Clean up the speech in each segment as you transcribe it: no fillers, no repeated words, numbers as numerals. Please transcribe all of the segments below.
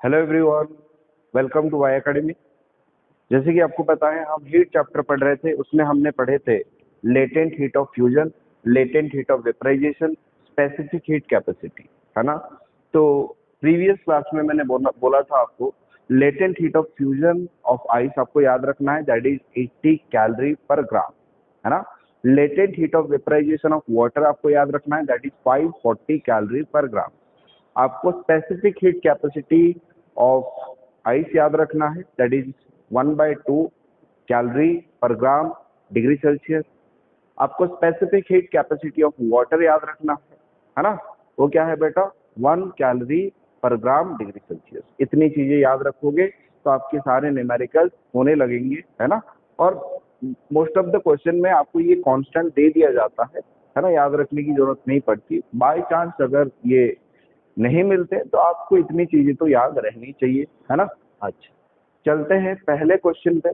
Hello everyone, welcome to Y academy. जैसे कि आपको पता है, हम हीट चैप्टर पढ़ रहे थे। उसमें हमने पढ़े थे latent heat of fusion, latent heat of vaporization, specific heat capacity, है ना। तो प्रीवियस क्लास में मैंने बोला था आपको latent heat of fusion of ice आपको याद रखना है, that is 80 calorie per gram, है ना। Latent heat of vaporization of water आपको याद रखना है, दैट इज 540 कैलोरी पर ग्राम। आपको specific heat capacity of ice याद रखना है, that is 1/2 calorie per gram degree Celsius. आपको specific heat capacity of water याद रखना है ना। वो क्या है बेटा, 1 calorie per gram degree Celsius. इतनी चीजें याद रखोगे तो आपके सारे न्यूमेरिकल होने लगेंगे, है ना। और मोस्ट ऑफ द क्वेश्चन में आपको ये कांस्टेंट दे दिया जाता है ना, याद रखने की जरूरत नहीं पड़ती। बाय चांस अगर ये नहीं मिलते तो आपको इतनी चीजें तो याद रहनी चाहिए, है ना। अच्छा, चलते हैं पहले क्वेश्चन पे।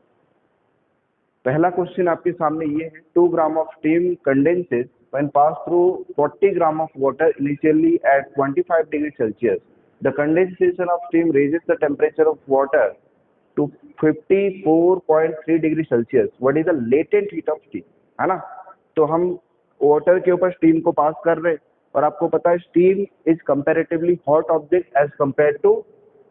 पहला क्वेश्चन आपके सामने ये है, 2 gram of steam condenses when pass through 40 gram of water initially at 25 degree Celsius. The condensation of steam raises the temperature of water to 54.3 degree Celsius. What is the latent heat of steam, है ना। तो हम water के ऊपर steam को पास कर रहे हैं, और आपको पता है steam is comparatively hot object as compare to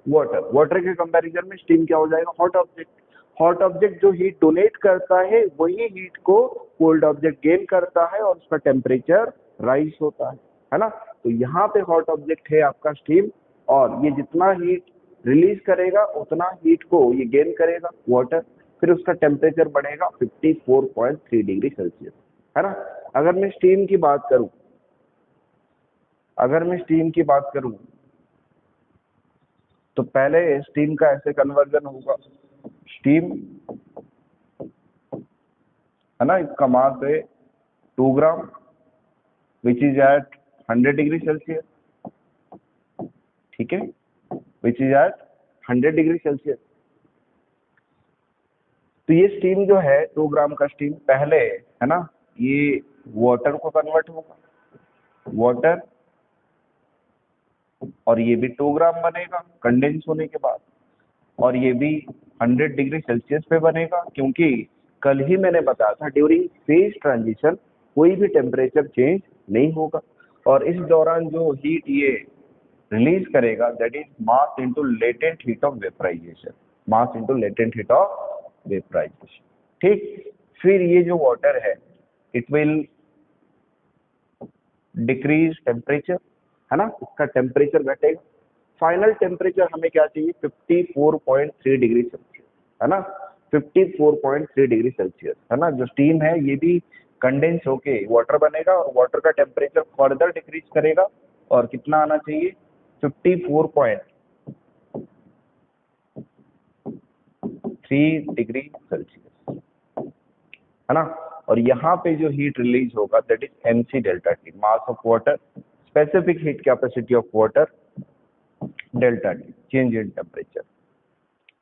water. Water के कंपैरिजन में स्टीम क्या हो जाएगा, हॉट ऑब्जेक्ट। हॉट ऑब्जेक्ट जो हीट डोनेट करता है वही हीट को कोल्ड ऑब्जेक्ट गेन करता है और उसका टेम्परेचर राइज होता है ना। तो यहाँ पे हॉट ऑब्जेक्ट है आपका स्टीम, और ये जितना हीट रिलीज करेगा उतना हीट को ये गेन करेगा वाटर, फिर उसका टेम्परेचर बढ़ेगा 54.3 डिग्री सेल्सियस, है ना। अगर मैं स्टीम की बात करूं, तो पहले स्टीम का ऐसे कन्वर्जन होगा। स्टीम, है ना, इसका मास है 2 gram which is at 100 degree Celsius, ठीक है, which is at 100 degree Celsius. तो ये स्टीम जो है 2 ग्राम का स्टीम पहले, है ना, ये वाटर को कन्वर्ट होगा, वाटर, और ये भी 2 ग्राम बनेगा कंडेंस होने के बाद, और ये भी 100 डिग्री सेल्सियस पे बनेगा, क्योंकि कल ही मैंने बताया था ड्यूरिंग फेज ट्रांजिशन कोई भी टेम्परेचर चेंज नहीं होगा। और इस दौरान जो हीट ये रिलीज करेगा that is mass into latent heat of vaporisation, mass into latent heat of vaporization, ठीक। फिर ये जो वाटर है इट विल डिक्रीज टेम्परेचर, है ना, इसका टेम्परेचर घटेगा। फाइनल टेम्परेचर हमें क्या चाहिए, 54.3 डिग्री सेल्सियस, है ना, 54.3 डिग्री सेल्सियस, है ना। जो स्टीम है ये भी कंडेंस होके वाटर बनेगा, और वाटर का टेम्परेचर फर्दर डिक्रीज करेगा, और कितना आना चाहिए, 54.3 डिग्री सेल्सियस, है ना। और यहाँ पे जो हीट रिलीज होगा that is mc delta T, mass of water, specific heat capacity of water, delta T, change in temperature,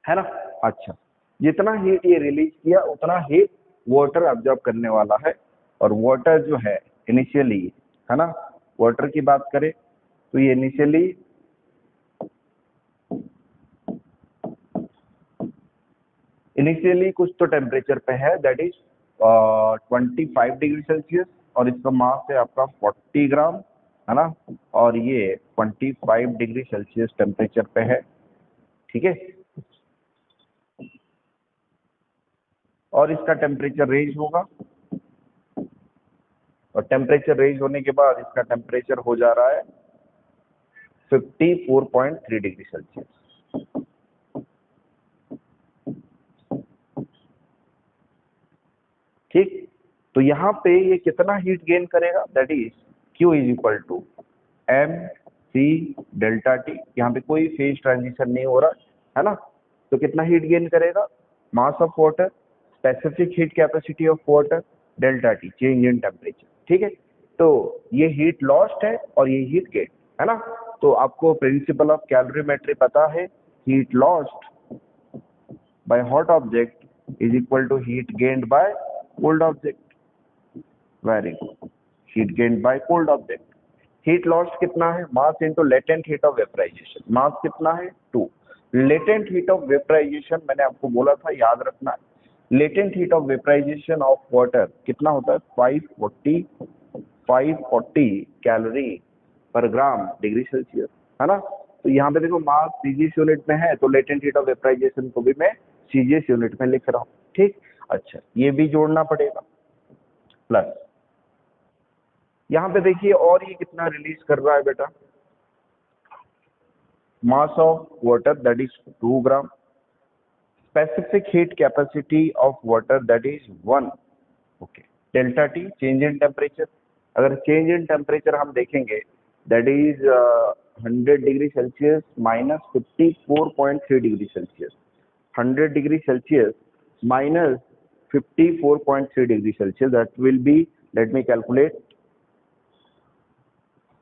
है ना। अच्छा, जितना हीट ये रिलीज किया उतना हीट वाटर ऑब्जॉर्ब करने वाला है। और वाटर जो है इनिशियली, है ना, वाटर की बात करें तो ये इनिशियली कुछ तो टेम्परेचर पे है, दैट इज 25 डिग्री सेल्सियस, और इसका मास है आपका 40 ग्राम, है ना। और ये 25 डिग्री सेल्सियस टेम्परेचर पे है, ठीक है। और इसका टेम्परेचर रेज होगा, और टेम्परेचर रेज होने के बाद इसका टेम्परेचर हो जा रहा है 54.3 डिग्री सेल्सियस, ठीक। तो यहाँ पे ये कितना हीट गेन करेगा, that is Q is equal to mc delta T. यहाँ पे कोई फेज ट्रांजिशन नहीं हो रहा है ना। तो कितना हीट गेन करेगा, मास of water, specific heat capacity of water, delta T, change in temperature, ठीक है। तो ये हीट लॉस्ट है और ये हीट गेन, है ना। तो आपको प्रिंसिपल ऑफ कैलोरीमेट्री पता है, heat lost by hot object is equal to heat gained by cold object. Very good. Heat gained by cold object. Heat lost कितना है, mass into latent heat of vaporization. Mass कितना है 2. Latent heat of vaporisation मैंने आपको बोला था, याद रखना है। Latent heat of vaporization of water कितना होता है? 540 calorie per gram degree Celsius, है ना। तो यहाँ पे देखो मास सीजीएस यूनिट में है, तो लेटेंट हीट ऑफ वेपराइजेशन को भी मैं सीजीएस यूनिट में लिख रहा हूँ, ठीक। अच्छा, ये भी जोड़ना पड़ेगा, प्लस यहाँ पे देखिए और ये कितना रिलीज कर रहा है बेटा, mass of water that is 2 gram, specific heat capacity of water that is 1, okay, delta T change in temperature। अगर change in temperature हम देखेंगे that is 100 degree Celsius minus 54.3 degree Celsius, 100 degree Celsius minus 54.3 degree Celsius, that will be, let me calculate,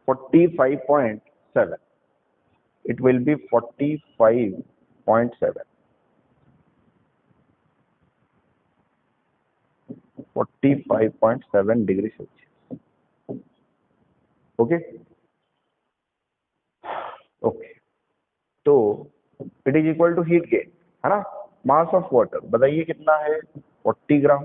45.7, it will be 45.7, 45.7 degree Celsius, okay okay. तो it is equal to heat gain, है ना। मास of water बताइए कितना है? 40 ग्राम,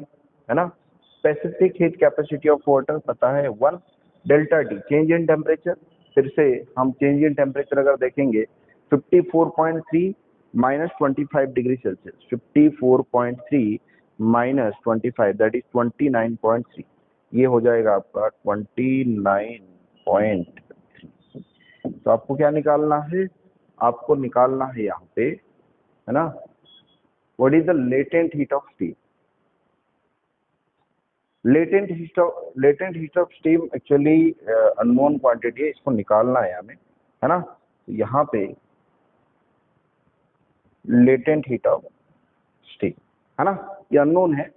है ना। Specific heat capacity of water पता है 1, delta T change in temperature, फिर से हम चेंज इन टेम्परेचर अगर देखेंगे 54.3 minus 25 degree Celsius, 54.3 minus 25 that is 29.3, ये हो जाएगा आपका 29.3। तो आपको क्या निकालना है? आपको निकालना है यहाँ पे, है ना, what is the latent heat of steam. Latent heat of steam actually unknown quantity है, इसको निकालना है हमें, है ना। तो यहाँ पे लेटेंट हीट ऑफ स्टीम, है ना, ये अननोन है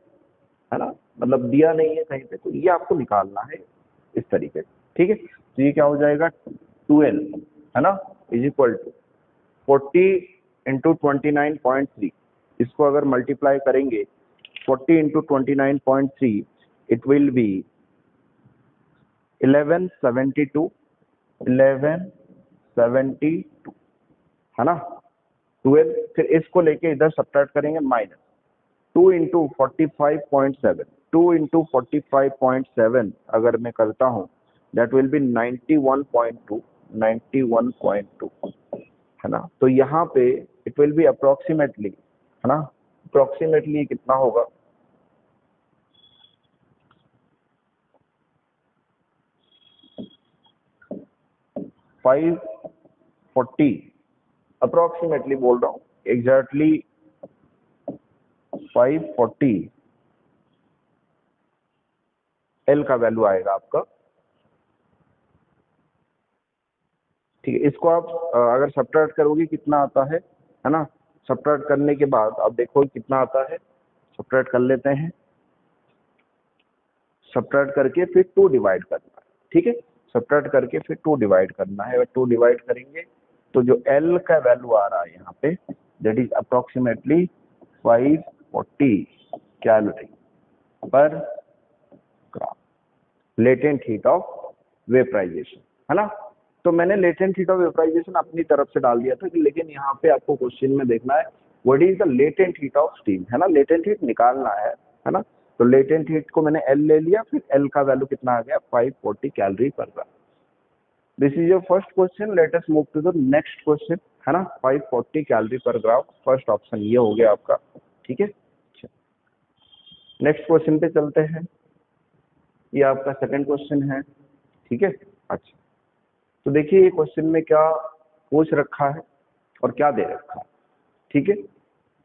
ना, मतलब दिया नहीं है कहीं पे, तो ये आपको निकालना है इस तरीके से, ठीक है। तो ये क्या हो जाएगा? 12, है ना, इज इक्वल टू 40 इंटू 29.3, इसको अगर मल्टीप्लाई करेंगे 40 इंटू 29.3, इट विल बी 1172, 1172, है ना। 12, फिर इसको लेके इधर सब्ट्रैक्ट करेंगे माइनस 2 इंटू 45.7, 2 इंटू 45.7 अगर मैं करता हूँ दैट विल बी 91.2, 91.2, है ना। तो यहाँ पे इट विल बी अप्रोक्सीमेटली, है ना, अप्रोक्सीमेटली कितना होगा? 540, अप्रोक्सीमेटली बोल रहा हूँ, एग्जैक्टली 540 एल का वैल्यू आएगा आपका, ठीक है। इसको आप अगर सब्ट्रैक्ट करोगे कितना आता है ना। सब्ट्रैक्ट करने के बाद आप देखो कितना आता है, सब्ट्रैक्ट कर लेते हैं, सब्ट्रैक्ट करके फिर 2 डिवाइड करना है, ठीक है। सब्ट्रैक्ट करके फिर 2 डिवाइड करना है, 2 डिवाइड करेंगे तो जो एल का वैल्यू आ रहा है यहाँ पे that is approximately 540 calorie per gram, latent heat of vaporisation, है ना। तो मैंने लेटेंट हीट ऑफ वेपराइजेशन अपनी तरफ से डाल दिया था, लेकिन यहाँ पे आपको क्वेश्चन में देखना है what is the latent heat of steam, है ना, लेटेंट हीट निकालना है ना। तो लेटेंट हीट को मैंने एल ले लिया, फिर एल का वैल्यू कितना आ गया? 540 calorie per gram. This is your first question, let us move to the next question, है ना। 540 कैलोरी पर ग्राम, फर्स्ट ऑप्शन ये हो गया आपका, ठीक है। नेक्स्ट क्वेश्चन पे चलते हैं, ये आपका सेकंड क्वेश्चन है, ठीक है। अच्छा, तो देखिए ये क्वेश्चन में क्या पूछ रखा है और क्या दे रखा है, ठीक है।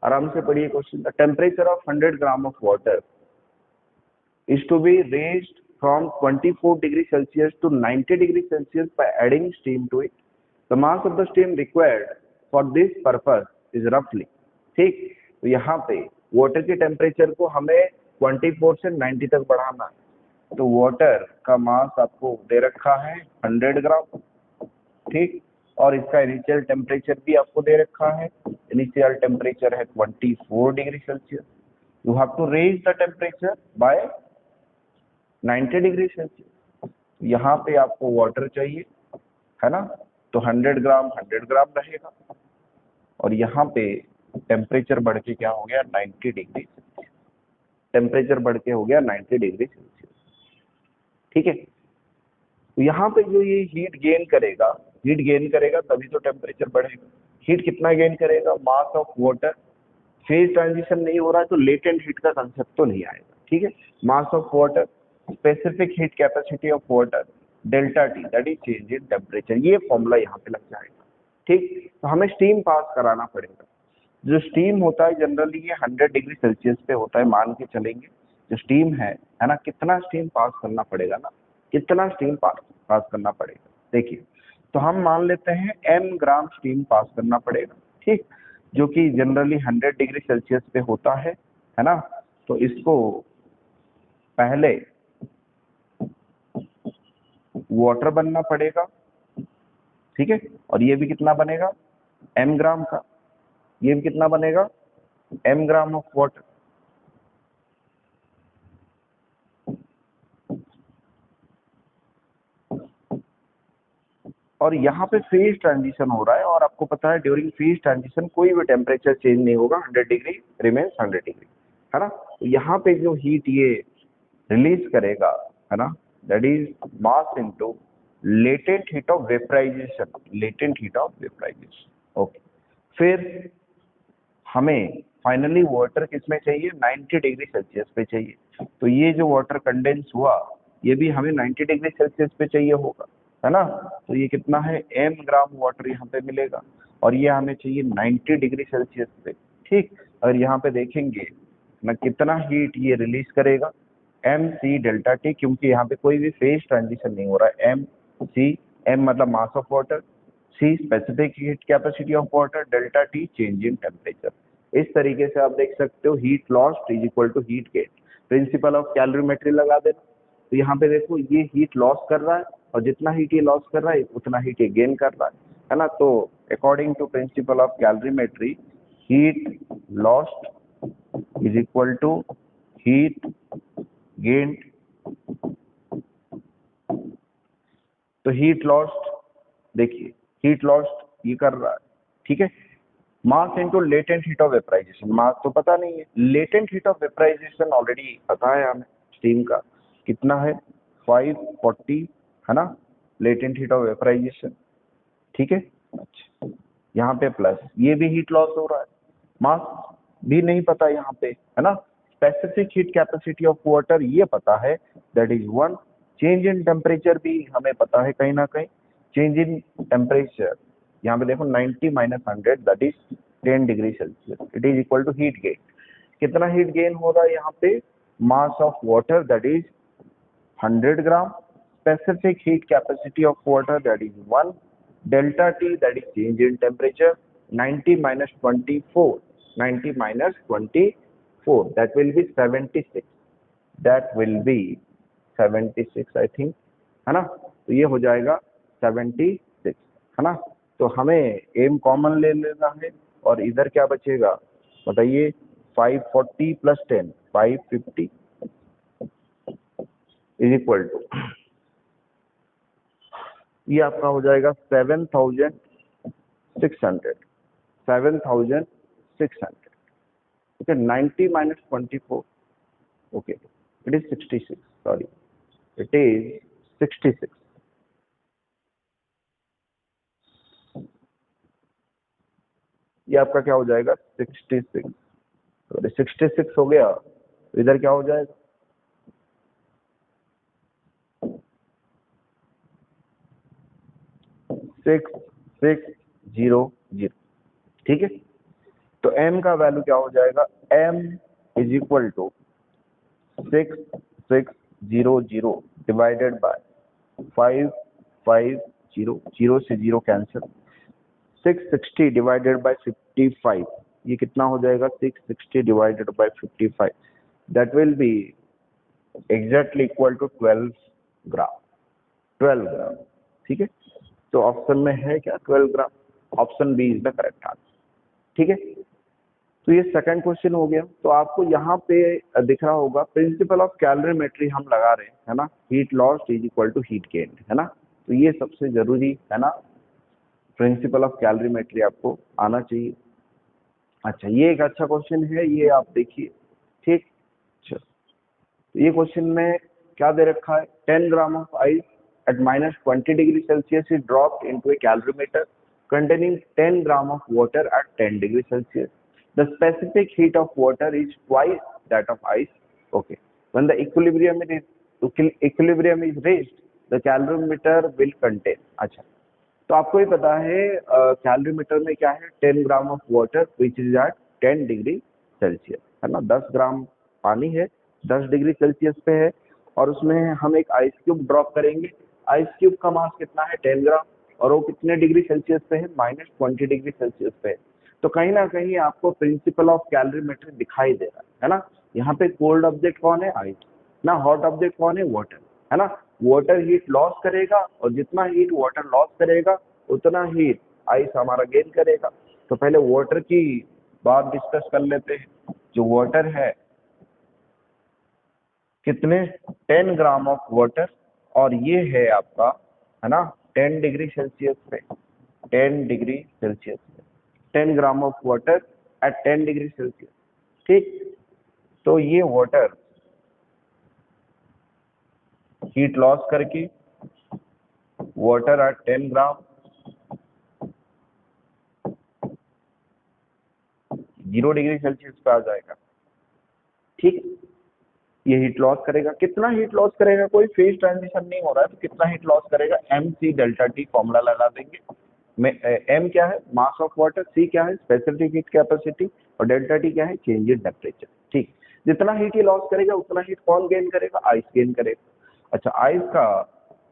आराम से पढ़िए question. The temperature of 100 gram of water is to be raised from 24 degree Celsius to 90 degree Celsius by adding steam to it. The mass of the steam required for this purpose is roughly, ठीक। तो यहाँ पे water के temperature को हमें 24 से 90 तक बढ़ाना है, तो वाटर का मास आपको दे रखा है 100 ग्राम, ठीक। और इसका इनिशियल टेम्परेचर भी आपको दे रखा है, इनिशियल टेम्परेचर है 24 degree Celsius. You have to raise the temperature by 90 degree Celsius. यहाँ पे आपको वाटर चाहिए, है ना, तो 100 ग्राम 100 ग्राम रहेगा, और यहाँ पे टेम्परेचर बढ़ के क्या हो गया 90 डिग्री, टेम्परेचर बढ़ के हो गया 90 डिग्री सेल्सियस। ठीक है, तो यहाँ पे जो ये हीट गेन करेगा तभी तो टेम्परेचर बढ़ेगा। हीट कितना गेन करेगा, मास ऑफ वाटर, फेज ट्रांजिशन नहीं हो रहा है तो लेटेंट हीट का कंसेप्ट तो नहीं आएगा। ठीक है, मास of water, specific heat capacity of water, delta T that is change in temperature, ये फॉर्मूला यहाँ पे लग जाएगा। ठीक, तो हमें स्टीम पास कराना पड़ेगा। जो स्टीम होता है जनरली ये 100 डिग्री सेल्सियस पे होता है, मान के चलेंगे। जो स्टीम है ना, कितना स्टीम पास करना पड़ेगा ना, कितना स्टीम पास करना पड़ेगा। देखिए, तो हम मान लेते हैं m ग्राम स्टीम पास करना पड़ेगा। ठीक, जो कि जनरली 100 डिग्री सेल्सियस पे होता है ना। तो इसको पहले वाटर बनना पड़ेगा। ठीक है, और ये भी कितना बनेगा m ग्राम का, ये भी कितना बनेगा m ग्राम ऑफ वाटर। और यहाँ पे फेज ट्रांजिशन हो रहा है, और आपको पता है ड्यूरिंग फेज ट्रांजिशन कोई भी टेम्परेचर चेंज नहीं होगा, 100 डिग्री रिमेन्स 100 डिग्री, है ना। तो यहाँ पे जो हीट ये रिलीज करेगा, है ना, that is mass into latent heat of vaporization, latent heat of vaporization. Okay, फिर हमें फाइनली वाटर किसमें चाहिए, 90 डिग्री सेल्सियस पे चाहिए। तो ये जो वाटर कंडेंस हुआ ये भी हमें 90 डिग्री सेल्सियस पे चाहिए होगा, है ना। तो ये कितना है m ग्राम वाटर यहाँ पे मिलेगा, और ये हमें चाहिए 90 डिग्री सेल्सियस पे। ठीक, और यहाँ पे देखेंगे ना कितना हीट ये रिलीज करेगा, एम सी डेल्टा टी, क्योंकि यहाँ पे कोई भी फेज ट्रांजिशन नहीं हो रहा है। एम सी, एम मतलब mass of water, C specific heat capacity of water, delta T change in temperature. इस तरीके से आप देख सकते हो heat lost is equal to heat gain. Principle of calorimetry लगा देना। तो यहाँ पे देखो ये हीट लॉस कर रहा है, और जितना हीट ये लॉस कर रहा है उतना हीट ये गेन कर रहा है ना। तो according to principle of calorimetry, heat lost is equal to heat gain. तो हीट लॉस्ट, देखिए हीट लॉस्ट ये कर रहा है। ठीक है, mass into latent heat of vaporisation, mass तो पता नहीं है, latent heat of vaporisation already पता है हमें स्टीम का कितना है 540, है ना, लेटेंट हीट ऑफ वेपराइजेशन। ठीक है, अच्छा यहाँ पे प्लस ये भी हीट लॉस हो रहा है, मास भी नहीं पता यहाँ पे, है ना। Specific heat capacity of water ये पता है, that is 1। Change in temperature भी हमें पता है कहीं ना कहीं, चेंज इन टेम्परेचर यहाँ पे देखो 90 minus 100 that is 10 degree Celsius, it is equal to heat gain. कितना हीट गेन हो रहा है यहाँ पे, mass of water that is 100 gram, specific heat capacity of water that is 1, delta T that is change in temperature, 90 minus 24, 90 minus 24 that will be 76, that will be 76 I think, है ना। तो ये हो जाएगा 76, है ना। तो हमें एम कॉमन ले लेना है, और इधर क्या बचेगा बताइए, 540 प्लस 10 550 इज इक्वल टू, ये आपका हो जाएगा 7600, 7600। Okay, 90 minus 24, okay it is 66, sorry it is 66। ये आपका क्या हो जाएगा 66, सॉरी 66 हो गया, तो इधर क्या हो जाएगा 6600। ठीक है, तो m का वैल्यू क्या हो जाएगा, m is equal to 6600 divided by 550, zero से जीरो कैंसिल, 660 डिवाइडेड बाय 55, ये कितना हो जाएगा 660 divided by 55, that will be exactly equal to 12 gram, 12 gram. ठीक है, तो ऑप्शन में है क्या 12 gram, option B is the correct answer. ठीक है, तो ये सेकंड क्वेश्चन हो गया। तो आपको यहाँ पे दिख रहा होगा प्रिंसिपल ऑफ कैलोरीमेट्री हम लगा रहे हैं, है ना, heat lost is equal to heat gain, है ना। तो ये सबसे जरूरी है ना, प्रिंसिपल ऑफ कैलोरीमेट्री आपको आना चाहिए। अच्छा, ये एक अच्छा क्वेश्चन है, ये आप देखिए। ठीक, चलो, तो ये क्वेश्चन में क्या दे रखा है, 10 gram of ice at -20 degree Celsius is dropped into a calorimeter containing 10 gram of water at 10 degree Celsius. The specific heat of water is twice that of ice. Okay. When the equilibrium is reached, the calorimeter will contain. अच्छा, तो आपको ही पता है calorimeter में क्या है, 10 gram of water which is at 10 degree Celsius, है ना। 10 ग्राम पानी है, 10 डिग्री सेल्सियस पे है, और उसमें हम एक आइस क्यूब ड्रॉप करेंगे। आइस क्यूब का मास कितना है, 10 ग्राम, और वो कितने डिग्री सेल्सियस पे है, -20 डिग्री सेल्सियस पे है। तो कहीं ना कहीं आपको प्रिंसिपल ऑफ कैलोरीमेट्री दिखाई दे रहा है ना। यहाँ पे कोल्ड ऑब्जेक्ट कौन है, आइस ना, हॉट ऑब्जेक्ट कौन है, वाटर, है ना। वाटर हीट लॉस करेगा, और जितना हीट वाटर लॉस करेगा उतना हीट आइस हमारा गेन करेगा। तो पहले वाटर की बात डिस्कस कर लेते हैं। जो वाटर है कितने, 10 ग्राम ऑफ वाटर, और ये है आपका, है ना, 10 डिग्री सेल्सियस पे, 10 डिग्री सेल्सियस पे 10 gram of water at 10 degree Celsius. ठीक, तो ये वाटर हीट लॉस करके water at 10 gram 0 degree Celsius पे आ जाएगा। ठीक, ये हीट लॉस करेगा, कितना हीट लॉस करेगा, कोई फेज ट्रांजिशन नहीं हो रहा है, तो कितना हीट लॉस करेगा, mc डेल्टा टी फॉर्मूला लगा देंगे। में m क्या है, मास ऑफ वाटर, c क्या है, स्पेसिफिक हीट कैपेसिटी, और डेल्टा टी क्या है, चेंज इन टेम्परेचर। ठीक, जितना हीट ये लॉस करेगा उतना हीट कौन गेन करेगा, आइस गेन करेगा। अच्छा, आइस का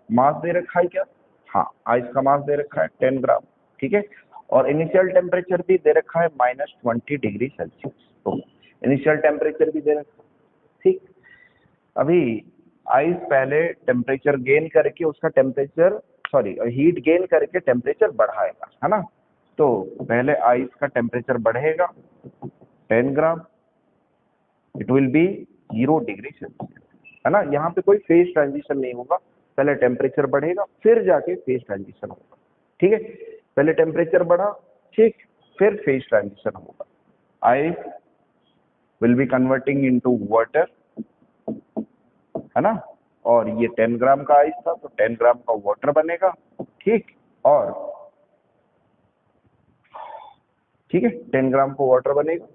मास दे रखा है क्या, हाँ, आइस का मास दे रखा है 10 ग्राम। ठीक है, और इनिशियल टेम्परेचर भी दे रखा है -20 डिग्री सेल्सियस, तो इनिशियल टेम्परेचर भी दे रखा है। ठीक, अभी आइस पहले टेम्परेचर गेन करके उसका टेम्परेचर, सॉरी, हीट गेन करके टेम्परेचर बढ़ाएगा, है ना। तो पहले आइस का टेम्परेचर बढ़ेगा 10 gram, it will be 0 degree Celsius, है ना। यहाँ पे कोई फेज ट्रांजिशन नहीं होगा, पहले टेम्परेचर बढ़ेगा फिर जाके फेज ट्रांजिशन होगा। ठीक है, पहले टेम्परेचर बढ़ा, ठीक, फिर फेज ट्रांजिशन होगा। Ice will be converting into water, है ना, और ये 10 ग्राम का आइस था तो 10 ग्राम का वाटर बनेगा। ठीक, और ठीक है, 10 ग्राम का वाटर बनेगा,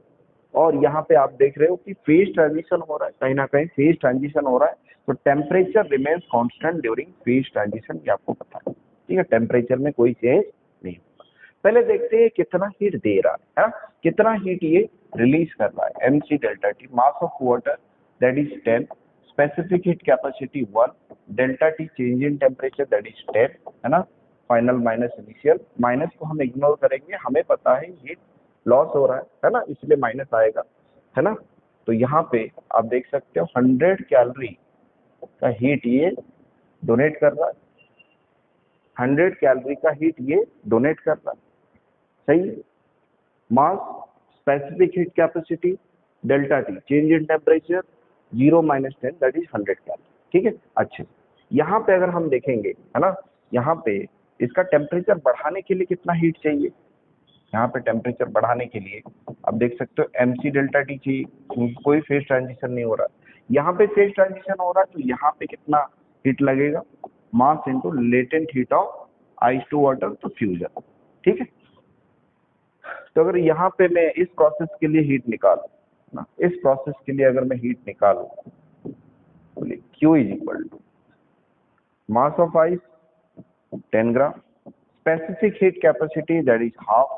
और यहाँ पे आप देख रहे हो कि फेज ट्रांजिशन हो रहा है, कहीं ना कहीं फेज ट्रांजिशन हो रहा है, तो temperature remains constant during phase transition, ये आपको पता है। ठीक है, टेम्परेचर में कोई चेंज नहीं होगा। पहले देखते हैं कितना हीट दे रहा है ना, कितना हीट ये रिलीज कर रहा है, mc delta T, mass of water that is 10, specific heat capacity 1, delta T change in temperature that is 10, है ना। फाइनल माइनस इनिशियल, माइनस को हम इग्नोर करेंगे, हमें पता है हीट लॉस हो रहा है ना, इसलिए माइनस आएगा, है ना। तो यहाँ पे आप देख सकते हो 100 कैलोरी का हीट ये डोनेट कर रहा है, 100 कैलोरी का हीट ये डोनेट कर रहा है, सही है। Mass, specific heat capacity, delta T change in temperature 0 - 10 that is 100 calorie. ठीक है, अच्छा, यहाँ पे अगर हम देखेंगे, है ना, यहाँ पे इसका टेम्परेचर बढ़ाने के लिए कितना हीट चाहिए, यहाँ पे टेम्परेचर बढ़ाने के लिए आप देख सकते हो mc डेल्टा टी चाहिए, क्योंकि कोई फेज ट्रांजिशन नहीं हो रहा, यहाँ पे फेज ट्रांजिशन हो रहा है, तो यहाँ पे कितना हीट लगेगा, mass into latent heat of ice to water, तो फ्यूजन। ठीक है, तो अगर यहाँ पे मैं इस प्रोसेस के लिए हीट निकालू ना, इस प्रोसेस के लिए अगर मैं हीट निकालू, बोलिए Q is equal to mass of ice 10 gram, specific heat capacity that is half,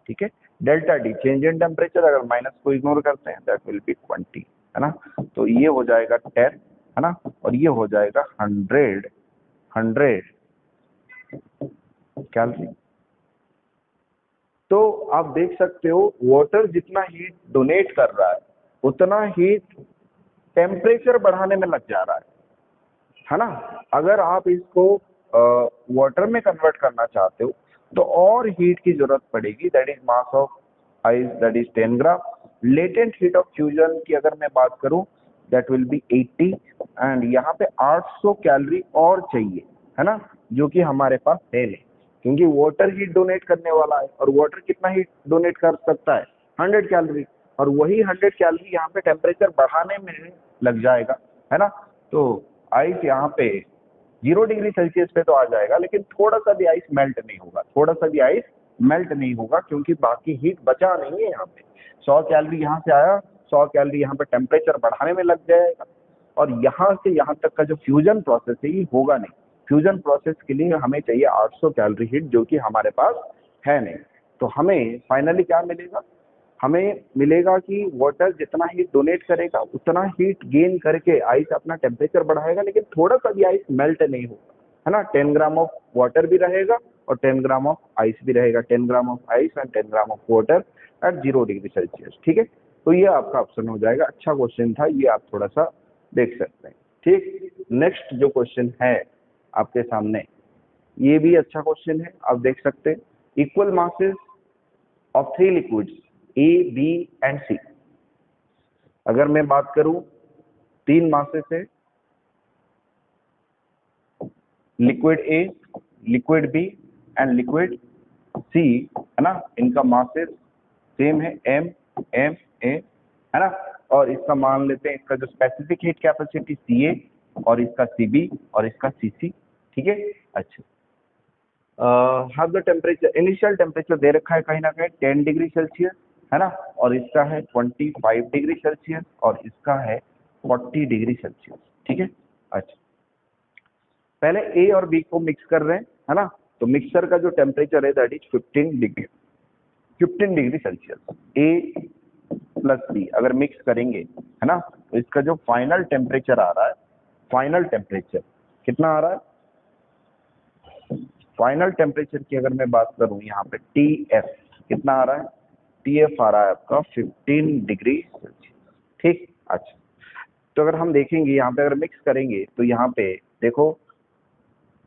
ठीक है, delta T change in temperature, अगर माइनस को इग्नोर करते हैं दैट विल बी 20, है ना। तो ये हो जाएगा 10, है ना, और ये हो जाएगा 100 कैलोरी। तो आप देख सकते हो वाटर जितना हीट डोनेट कर रहा है उतना हीट टेम्परेचर बढ़ाने में लग जा रहा है ना। अगर आप इसको वाटर में कन्वर्ट करना चाहते हो तो और हीट की जरूरत पड़ेगी, that is mass of ice that is 10 gram. Latent heat of fusion की अगर मैं बात करूं दैट विल बी 80, एंड यहाँ पे 800 कैलोरी और चाहिए, है ना, जो कि हमारे पास है नहीं, क्योंकि वाटर हीट डोनेट करने वाला है, और वाटर कितना हीट डोनेट कर सकता है, 100 कैलोरी, और वही 100 कैलोरी यहाँ पे टेम्परेचर बढ़ाने में लग जाएगा, है ना। तो आइस यहाँ पे 0 डिग्री सेल्सियस पे तो आ जाएगा, लेकिन थोड़ा सा भी आइस मेल्ट नहीं होगा, थोड़ा सा भी आइस मेल्ट नहीं होगा, क्योंकि बाकी हीट बचा नहीं है यहाँ पे। 100 कैलोरी यहाँ से आया, 100 कैलोरी यहाँ पे टेम्परेचर बढ़ाने में लग जाएगा, और यहाँ से यहाँ तक का जो फ्यूजन प्रोसेस है ये होगा नहीं। फ्यूजन प्रोसेस के लिए हमें चाहिए 800 कैलोरी हीट, जो कि हमारे पास है नहीं। तो हमें फाइनली क्या मिलेगा, हमें मिलेगा कि वाटर जितना हीट डोनेट करेगा उतना हीट गेन करके आइस अपना टेम्परेचर बढ़ाएगा, लेकिन थोड़ा सा भी आइस मेल्ट नहीं होगा, है ना। 10 ग्राम ऑफ वाटर भी रहेगा और 10 ग्राम ऑफ आइस भी रहेगा, 10 gram of ice and 10 gram of water at 0 degree Celsius, ठीक है। तो ये आपका ऑप्शन हो जाएगा। अच्छा क्वेश्चन था ये, आप थोड़ा सा देख सकते हैं, ठीक। नेक्स्ट जो क्वेश्चन है आपके सामने, ये भी अच्छा क्वेश्चन है, आप देख सकते हैं। Equal masses of 3 liquids A, B and C। अगर मैं बात करूं 3 मासेस है, liquid A, liquid B and liquid C, है ना। इनका मासेस सेम है, M, M, A, है ना। और इसका मान लेते हैं, इसका जो स्पेसिफिक हीट कैपेसिटी Ca और इसका Cb और इसका Cc, ठीक है। अच्छा, half the temperature, initial temperature दे रखा है कहीं ना कहीं 10 डिग्री सेल्सियस, है ना। और इसका है 25 डिग्री सेल्सियस और इसका है 40 डिग्री सेल्सियस, ठीक है। अच्छा, पहले ए और बी को मिक्स कर रहे हैं, है ना। तो मिक्सर का जो टेम्परेचर है that is 15 degree Celsius. A plus B अगर मिक्स करेंगे, है ना, तो इसका जो फाइनल टेम्परेचर आ रहा है, फाइनल टेम्परेचर कितना आ रहा है, फाइनल टेम्परेचर की अगर मैं बात करूं यहाँ पे TF कितना आ रहा है, TF आ रहा है आपका 15 डिग्री सेल्सियस, ठीक। अच्छा, तो अगर हम देखेंगे यहाँ पे अगर मिक्स करेंगे तो यहाँ पे देखो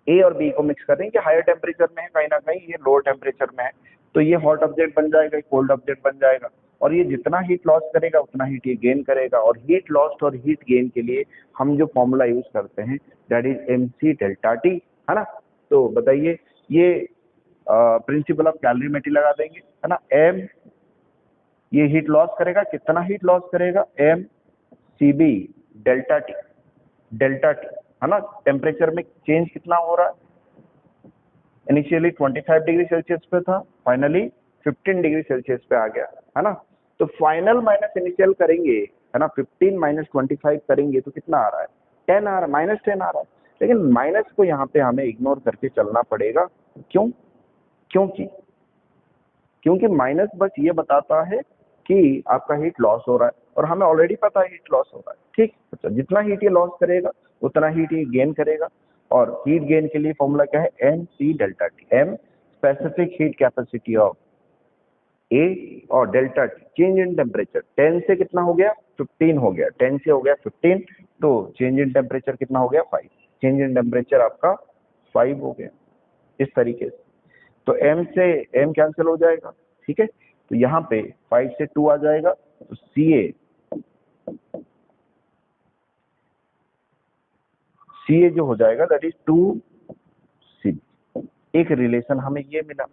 ए और बी को मिक्स कर रहे हैं कि हायर टेम्परेचर में है, कहीं ना कहीं ये लोअर टेम्परेचर में है, तो ये हॉट ऑब्जेक्ट बन जाएगा, कोल्ड ऑब्जेक्ट बन जाएगा, और ये जितना हीट लॉस करेगा उतना हीट ये गेन करेगा। और हीट लॉस्ट और हीट गेन के लिए हम जो फॉर्मूला यूज करते हैं that is MC delta T, है ना। तो बताइए, ये प्रिंसिपल ऑफ कैलोरीमेट्री लगा देंगे, है ना। M ये हीट लॉस करेगा, कितना हीट लॉस करेगा, MCB डेल्टा T, है ना। टेम्परेचर में चेंज कितना हो रहा है, इनिशियली 25 डिग्री सेल्सियस पे था, फाइनली 15 डिग्री सेल्सियस पे आ गया, है ना। तो फाइनल माइनस इनिशियल करेंगे, है ना, 15 माइनस 25 करेंगे तो कितना आ रहा है, 10 आ रहा है, -10 आ रहा है। लेकिन माइनस को यहाँ पे हमें इग्नोर करके चलना पड़ेगा, क्यों, क्योंकि माइनस बस ये बताता है कि आपका हीट लॉस हो रहा है, और हमें ऑलरेडी पता है हीट लॉस हो रहा है, ठीक। अच्छा, जितना हीट ये लॉस करेगा उतना हीट ये गेन करेगा, और हीट गेन के लिए फॉर्मूला क्या है, MC delta T। M specific heat capacity of A और delta T change in temperature, 10 से कितना हो गया, 15 हो गया, 10 से हो गया 15, तो चेंज इन टेम्परेचर कितना हो गया, 5, चेंज इन टेम्परेचर आपका 5 हो गया, इस तरीके से। तो M से M कैंसिल हो जाएगा, ठीक है। तो यहाँ पे 5 से 2 आ जाएगा, तो CA जो हो जाएगा दैट इज 2C। एक रिलेशन हमें ये मिला,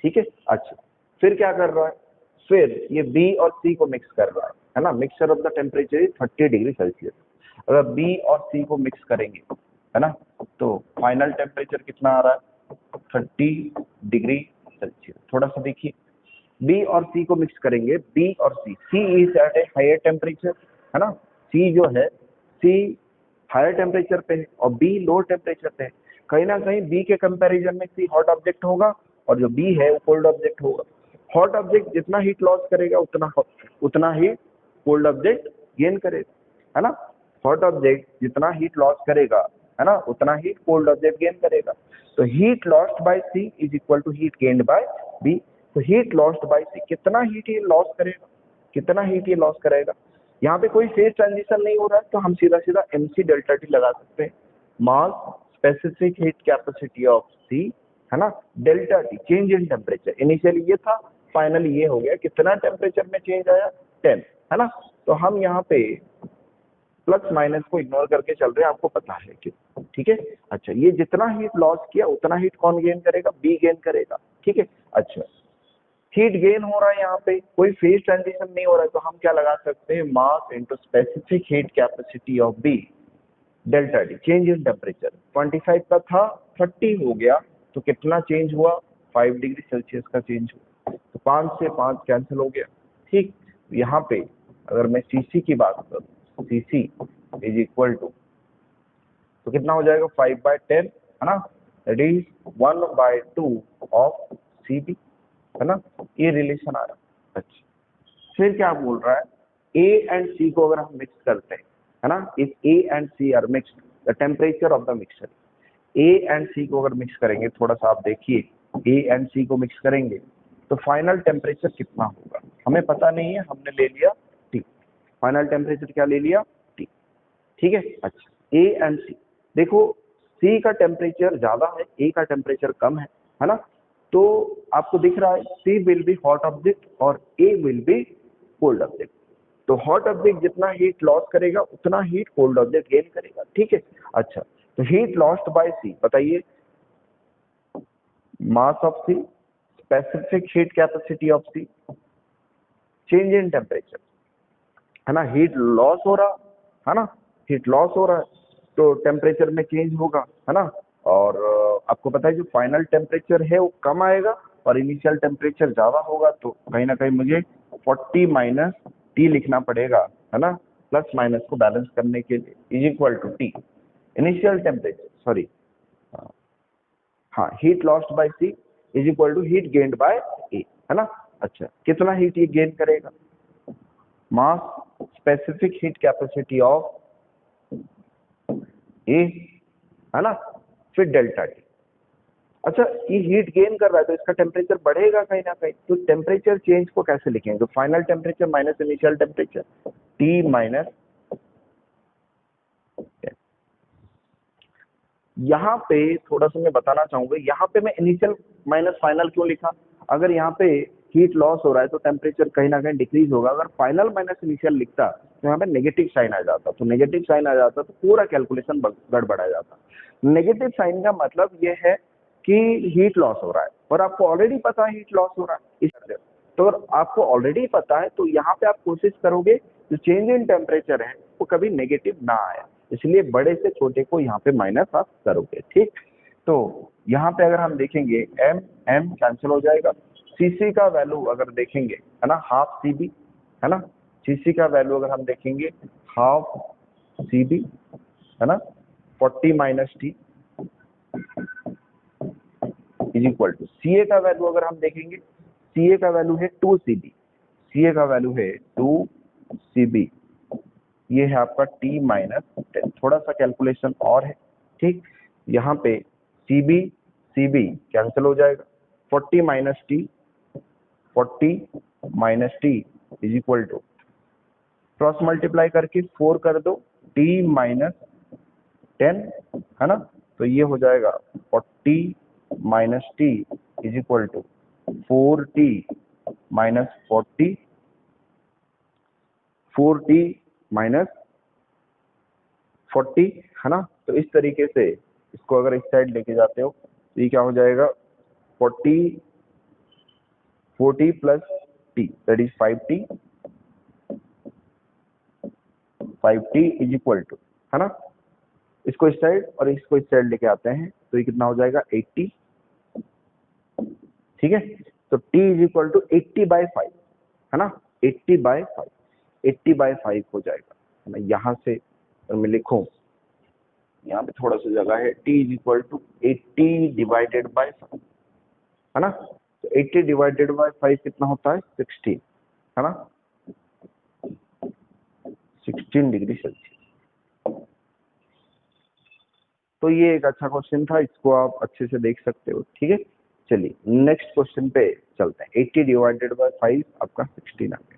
ठीक है। अच्छा, फिर क्या कर रहा है, फिर ये B और C को मिक्स कर रहा है ना। Mixture of the temperature is 30 degree Celsius. अगर B और C को मिक्स करेंगे, है ना, तो फाइनल टेम्परेचर कितना आ रहा है, 30 डिग्री सेल्सियस। थोड़ा सा देखिए, B और C को मिक्स करेंगे, B और C is at a higher temperature, है ना। C जो है, C हायर टेम्परेचर पे है और B लोअर टेम्परेचर पे है। कहीं ना कहीं B के कंपैरिजन में C हॉट ऑब्जेक्ट होगा, और जो B है वो कोल्ड ऑब्जेक्ट होगा। हॉट ऑब्जेक्ट जितना हीट लॉस करेगा उतना ही कोल्ड ऑब्जेक्ट गेन करेगा, है ना। हॉट ऑब्जेक्ट जितना हीट लॉस करेगा, है ना, उतना ही कोल्ड ऑब्जेक्ट गेन करेगा। तो heat lost by C is equal to heat gained by B। तो हीट लॉस्ट बाय C, कितना हीट ये लॉस करेगा, कितना हीट ये लॉस करेगा। यहाँ पे कोई फेज ट्रांजिशन नहीं हो रहा है, तो हम सीधा सीधा MC डेल्टा T लगा सकते हैं। मास specific heat capacity of C, है ना, delta T change in temperature, initially ये था, फाइनली ये हो गया, कितना टेम्परेचर में चेंज आया, 10, है ना। तो हम यहाँ पे प्लस माइनस को इग्नोर करके चल रहे हैं, आपको पता है कि, ठीक है। अच्छा, ये जितना हीट लॉस किया उतना हीट कौन गेन करेगा, B गेन करेगा, ठीक है। अच्छा, हीट गेन हो रहा है, यहाँ पे कोई फेज ट्रांजिशन नहीं हो रहा है, तो हम क्या लगा सकते हैं, mass into specific heat capacity of B delta T, change in temperature. 25 का था 30 हो गया, तो कितना चेंज हुआ, 5 डिग्री सेल्सियस का चेंज हुआ, तो 5 से 5 कैंसिल हो गया। ठीक, यहाँ पे अगर मैं सीसी की बात करूँ, सीसी इज इक्वल टू, तो कितना हो जाएगा 5/10, है ना, that is 1/2 of C B, है ना, ये रिलेशन आ रहा है। अच्छा, फिर क्या बोल रहा है, ए एंड सी को अगर हम मिक्स करते हैं, है ना, if A and C are mixed, the temperature of the mixture, A and C को अगर मिक्स करेंगे, थोड़ा सा आप देखिए, ए एंड सी को मिक्स करेंगे तो फाइनल टेम्परेचर कितना होगा, हमें पता नहीं है, हमने ले लिया टी, फाइनल टेम्परेचर क्या ले लिया, टी। ठीक है, अच्छा, ए एंड सी, देखो सी का टेम्परेचर ज्यादा है, ए का टेम्परेचर कम है ना, तो आपको दिख रहा है सी विल बी हॉट ऑब्जेक्ट और ए विल बी कोल्ड ऑब्जेक्ट, तो हॉट ऑब्जेक्ट जितना हीट लॉस करेगा उतना हीट कोल्ड ऑब्जेक्ट गेन करेगा। ठीक है, अच्छा, तो हीट लॉस्ट बाय सी, बताइए, mass of C, specific heat capacity of C, change in temperature, है ना, हीट लॉस हो रहा है ना, हीट लॉस हो रहा है, तो टेम्परेचर में चेंज होगा, है ना, और आपको पता है जो फाइनल टेम्परेचर है वो कम आएगा और इनिशियल टेम्परेचर ज्यादा होगा, तो कहीं ना कहीं मुझे 40 माइनस टी लिखना पड़ेगा, है ना, प्लस माइनस को बैलेंस करने के लिए, is equal to T initial temperature, sorry, हाँ, heat lost by C is equal to heat gained by A, है ना। अच्छा, कितना हीट ये गेन करेगा, mass specific heat capacity of A, है ना, फिर डेल्टा टी। अच्छा, ये हीट गेन कर रहा है तो इसका टेम्परेचर बढ़ेगा कहीं ना कहीं, तो टेम्परेचर चेंज को कैसे लिखेंगे, तो final temperature minus initial temperature, T minus, यहाँ पे थोड़ा सा मैं बताना चाहूंगा, यहाँ पे मैं इनिशियल माइनस फाइनल क्यों लिखा, अगर यहाँ पे हीट लॉस हो रहा है तो टेम्परेचर कहीं ना कहीं डिक्रीज होगा, अगर फाइनल माइनस इनिशियल लिखता तो यहाँ पे नेगेटिव साइन आ जाता, तो नेगेटिव साइन आ जाता तो पूरा कैलकुलेशन गड़बड़ा जाता। नेगेटिव साइन का मतलब ये है कि हीट लॉस हो रहा है और आपको ऑलरेडी पता है हीट लॉस हो रहा है, इस तो अगर आपको ऑलरेडी पता है तो यहाँ पे आप कोशिश करोगे जो चेंज इन टेम्परेचर है वो कभी नेगेटिव ना आए, इसलिए बड़े से छोटे को यहाँ पे माइनस आप करोगे। ठीक, तो यहाँ पे अगर हम देखेंगे एम एम कैंसिल हो जाएगा, सीसी का वैल्यू अगर देखेंगे, है ना, हाफ सी बी, है ना, सीसी का वैल्यू अगर हम देखेंगे हाफ सी बी, है ना, 40 minus T is equal to, C A का वैल्यू अगर हम देखेंगे, सी ए का वैल्यू है 2 सी बी, सी ए का वैल्यू है 2 सी बी, ये है आपका t माइनस 10, थोड़ा सा कैलकुलेशन और है। ठीक, यहाँ पे सी बी कैंसिल हो जाएगा, 40 minus T, 40 minus T is equal to, cross multiply करके 4 कर दो, t माइनस 10, है ना, तो ये हो जाएगा 40 minus T is equal to 4t minus 40, 4t minus 40, है ना, तो इस तरीके से इसको अगर इस साइड लेके जाते हो तो ये क्या हो जाएगा 40 plus T that is 5t is equal to, है ना, इसको इस साइड और इसको इस साइड लेके आते हैं तो ये कितना हो जाएगा 80। ठीक है, तो t इज इक्वल टू 80/5, है ना, 80/5, 80/5 हो जाएगा, है ना, यहाँ से अगर मैं लिखूं, यहाँ पे थोड़ा सा जगह है, t इज इक्वल टू 80/5, है ना, तो 80/5 कितना होता है 16, है ना, 16 डिग्री सेल्सियस। तो ये एक अच्छा क्वेश्चन था, इसको आप अच्छे से देख सकते हो। ठीक है, चलिए नेक्स्ट क्वेश्चन पे चलते हैं, 80/5 आपका 16 आ गया।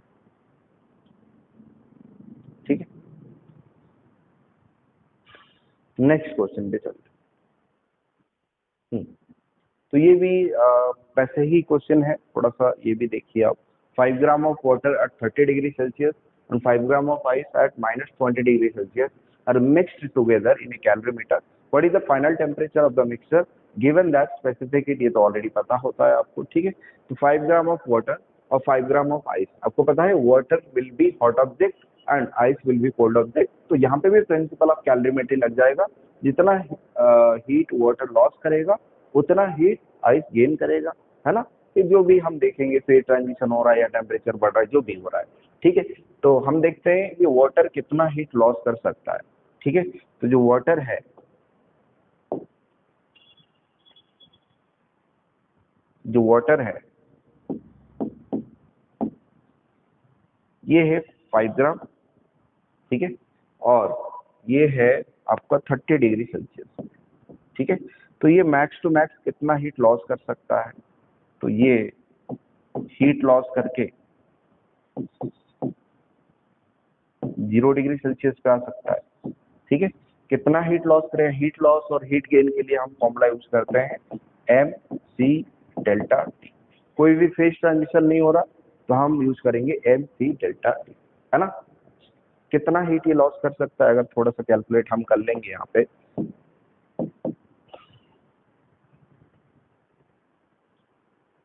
ठीक है, नेक्स्ट क्वेश्चन पे चलते हैं। तो ये भी वैसे ही क्वेश्चन है, थोड़ा सा ये भी देखिए आप, 5 ग्राम of water at 30 degree Celsius and 5 gram of ice at minus 20 degrees Celsius are mixed together in a calorimeter. What is the final temperature of the mixture given that specific heat, ये तो already पता होता है आपको, ठीक है। तो 5 ग्राम of water और 5 ग्राम ऑफ आइस, आपको पता है water will be hot object and ice will be cold object, तो यहाँ पे भी प्रिंसिपल ऑफ कैलोरीमेट्री लग जाएगा। जितना हीट वाटर लॉस करेगा उतना हीट आइस गेन करेगा, है ना। फिर जो भी हम देखेंगे फेज ट्रांजिशन हो रहा है या टेम्परेचर बढ़ रहा है, जो भी हो रहा है, ठीक है। तो हम देखते हैं कि वाटर कितना हीट लॉस कर सकता है, ठीक है। तो जो वाटर है, जो वाटर है ये है 5 ग्राम, ठीक है, और ये है आपका 30 डिग्री सेल्सियस, ठीक है। तो ये मैक्स टू मैक्स कितना हीट लॉस कर सकता है, तो ये हीट लॉस करके 0 डिग्री सेल्सियस पे आ सकता है, ठीक है। कितना हीट लॉस करेगा, हीट लॉस और हीट गेन के लिए हम फॉर्मूला यूज करते हैं एम सी डेल्टा टी। कोई भी फेज ट्रांजिशन नहीं हो रहा तो हम यूज करेंगे एम सी डेल्टा टी, है ना। कितना हीट ये लॉस कर सकता है, अगर थोड़ा सा कैलकुलेट हम कर लेंगे यहाँ पे,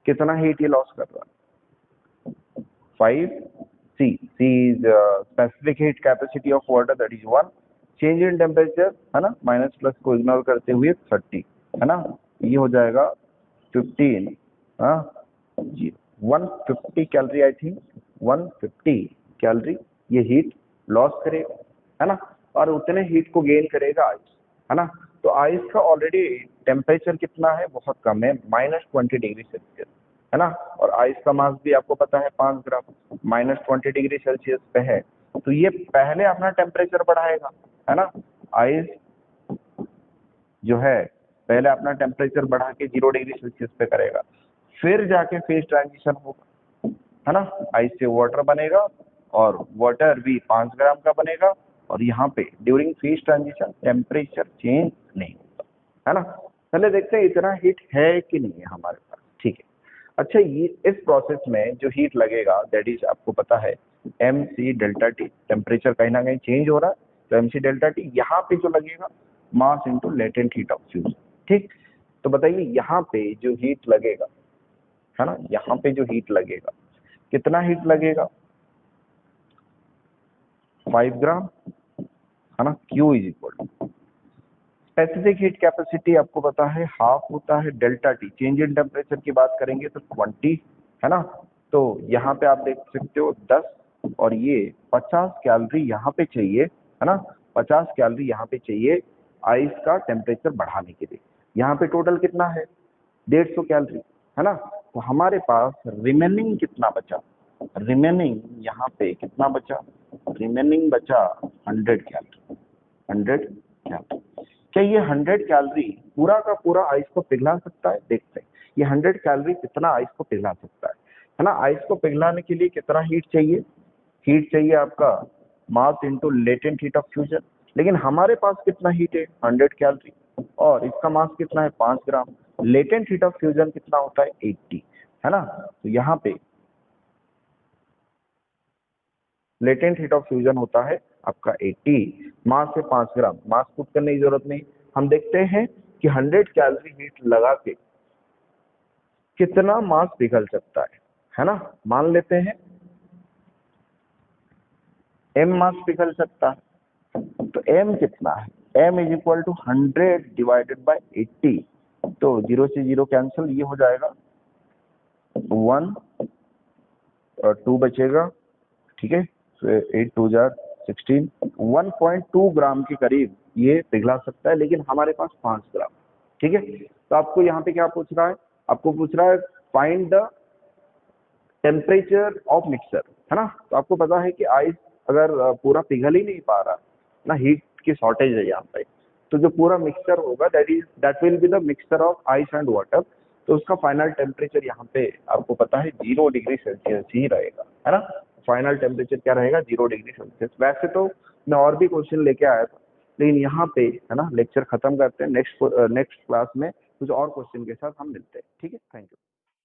कितना हीट ये लॉस कर रहा है, 5 C, C is specific heat capacity of water, that is 1, change in temperature, है ना, माइनस प्लस को इग्नोर करते हुए 30, है ना। ये हो जाएगा 15, हाँ, 150 कैलोरी, आई थिंक 150 कैलोरी ये हीट लॉस करेगा, है ना। और उतने हीट को गेन करेगा आइस, है ना। तो आइस का ऑलरेडी टेम्परेचर कितना है, बहुत कम है, -20 डिग्री सेल्सियस, है ना। और आइस का मास भी आपको पता है 5 ग्राम, -20 डिग्री सेल्सियस पे है, तो ये पहले अपना टेम्परेचर बढ़ाएगा, है ना। आइस जो है पहले अपना टेम्परेचर बढ़ा के 0 डिग्री सेल्सियस पे करेगा, फिर जाके फेज ट्रांजिशन होगा, है ना। आइस से वाटर बनेगा और वाटर भी 5 ग्राम का बनेगा, और यहाँ पे during phase transition temperature change नहीं होता, है ना। पहले देखते हैं इतना हीट है कि नहीं है हमारे पास, ठीक है। अच्छा, ये इस प्रोसेस में जो हीट लगेगा दैट इज आपको पता है M C delta T, temperature कहीं ना कहीं चेंज हो रहा है, तो एम सी डेल्टा टी यहाँ पे जो लगेगा mass into latent heat of fusion, ठीक। तो बताइए यहाँ पे जो हीट लगेगा, है ना, यहाँ पे जो हीट लगेगा कितना हीट लगेगा, 5 ग्राम, है ना। Q is equal to specific heat capacity आपको पता है हाफ होता है delta T, change in temperature की बात करेंगे तो 20, है ना। तो यहाँ पे आप देख सकते हो 10 और ये 50 कैलोरी यहाँ पे चाहिए, है ना, 50 कैलोरी यहाँ पे चाहिए आइस का टेम्परेचर बढ़ाने के लिए। यहाँ पे टोटल कितना है 150 कैलोरी, है ना। तो हमारे पास रिमेनिंग कितना बचा, रिमेनिंग यहाँ पे कितना बचा, रिमेनिंग बचा 100 कैलोरी, 100 कैलोरी। क्या ये 100 कैलोरी पूरा का पूरा आइस को पिघला सकता है, देखते हैं ये 100 कैलोरी कितना आइस को पिघला सकता है ना। आइस को पिघलाने के लिए कितना हीट चाहिए, हीट चाहिए आपका mass into latent heat of fusion, लेकिन हमारे पास कितना हीट है 100 कैलोरी, और इसका मास कितना है 5 ग्राम, लेटेंट हीट ऑफ फ्यूजन कितना होता है 80, है ना। तो यहाँ पे लेटेंट हीट ऑफ फ्यूजन होता है आपका 80, मास है 5 ग्राम, मास पुट करने की जरूरत नहीं। हम देखते हैं कि 100 कैलोरी हीट लगा के कितना मास पिघल सकता है ना। मान लेते हैं m मास पिघल सकता है, तो m कितना है, m is equal to 100 divided by 80, तो 0 से 0 कैंसिल, ये हो जाएगा 1 और 2 बचेगा, ठीक है। 8 2 जार 16, 1.2 ग्राम के करीब ये पिघला सकता है, लेकिन हमारे पास 5 ग्राम, ठीक है। तो आपको यहाँ पे क्या पूछ रहा है, आपको पूछ रहा है find the temperature of mixer, है ना। तो आपको पता है कि आइस अगर पूरा पिघल ही नहीं पा रहा ना, हीट की शॉर्टेज है यहाँ पे, तो जो पूरा मिक्सचर होगा that will be the mixture of ice and water, तो उसका फाइनल टेम्परेचर यहाँ पे आपको पता है 0 डिग्री सेल्सियस ही रहेगा, है ना। फाइनल टेम्परेचर क्या रहेगा 0 डिग्री सेल्सियस। वैसे तो मैं और भी क्वेश्चन लेके आया था, लेकिन यहाँ पे है ना लेक्चर खत्म करते हैं, नेक्स्ट क्लास में कुछ और क्वेश्चन के साथ हम मिलते हैं, ठीक है। Thank you.